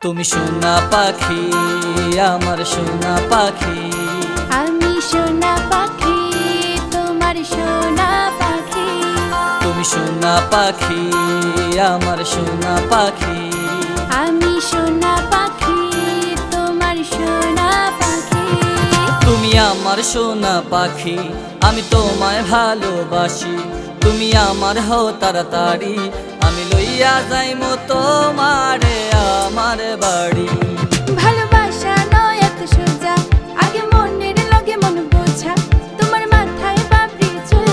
তুমি সোনা পাখি, আমার সোনা পাখি। আমি সোনা পাখি, তোমার সোনা পাখি। তুমি সোনা পাখি, আমার সোনা পাখি। আমি সোনা পাখি, তোমার সোনা পাখি। তুমি আমার সোনা পাখি, আমি তোমায় ভালোবাসি। তুমি আমার হও তাড়াতাড়ি, আমি লইয়া যাইমু তোমারে আমার বাড়ি। ভালোবাসা নয় এত সোজা, আগে মনের লগে মন বোঝা। তোমার মাথায় বাবরি চুল,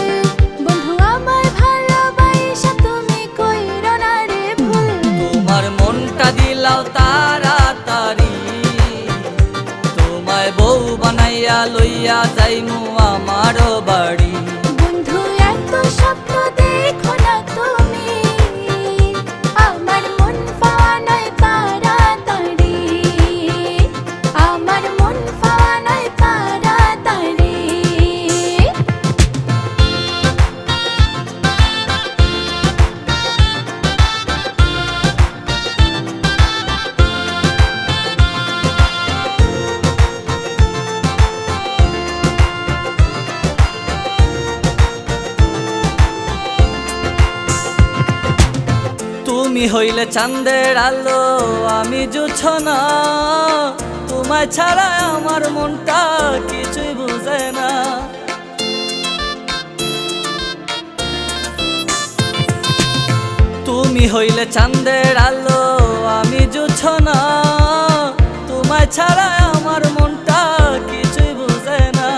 বন্ধু আমায় ভালোবাসা তুমি কইরো না রে ভুল। তোমার মনটা দিলাও তাড়াতাড়ি, তোমায় বউ বানাইয়া লইয়া যাইমু আমার বাড়ি। বন্ধু এত স্বপ্ন দেখো না তুমি, আমার মন পাওয়া নয় তাড়াতাড়ি। আমার মন পাওয়া নয় তাড়াতাড়ি। তুমি হইলে চাঁদের আলো, আমি জোছনা। তোমায় ছাড়া আমার মনটা কিছুই বুঝে না। তুমি হইলে চাঁদের আলো, আমি জোছনা। তোমায় ছাড়া আমার মনটা কিছুই বুঝে না।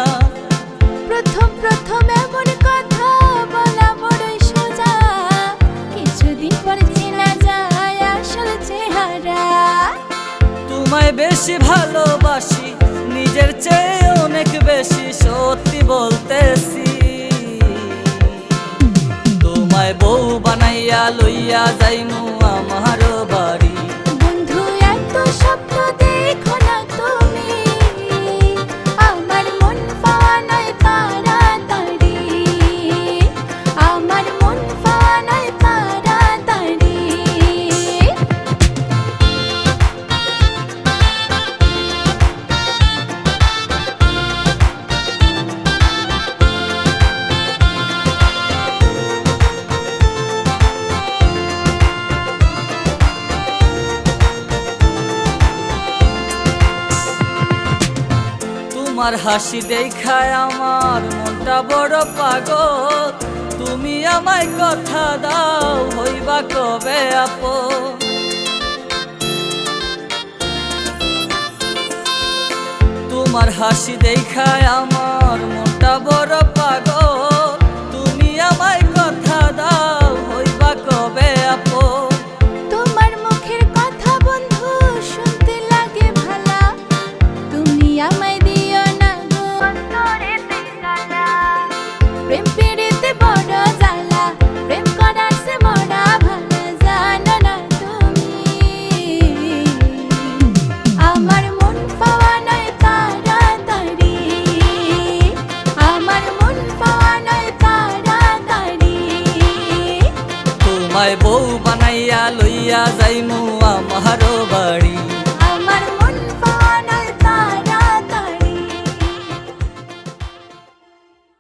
প্রথম প্রথম এমন কথা বলা বড়ই সোজা, কিছুদিন পর চেনা যায় আসল চেহারা। তোমায় বেশি ভালোবাসি, নিজের চেয়ে অনেক বেশি, সত্যি বলতেছি। তোমায় বউ বানাইয়া লইয়া যাইমু আমার বাড়ি। বন্ধু এত স্বপ্ন দেখো না তুমি, আমার মন পাওয়া নয় তাড়াতাড়ি। আমার মন পাওয়া নয় তাড়াতাড়ি। তোমার হাসি দেখায় আমার মনটা বড় পাগল। তুমি আমায় কথা দাও, হইবা কবে আপন। তোমার হাসি দেখায় আমার মনটা বড় পাগল। তুমি আমায় কথা দাও, হইবা কবে আপন। তোমার মুখের কথা বন্ধু শুনতে লাগে ভালা, তুমি আমায় দিও না গো অন্তরেতে জ্বালা। প্রেম পেড়েতে বড় জ্বালা, প্রেম করার সে মরা ভালা, জানো না তুমি। আমার মন পাওয়া নয় তাড়াতাড়ি। আমার মন পাওয়া নয় তাড়াতাড়ি। তোমায় বউ বানাইয়া লইয়া যাইমু আমার বাড়ি।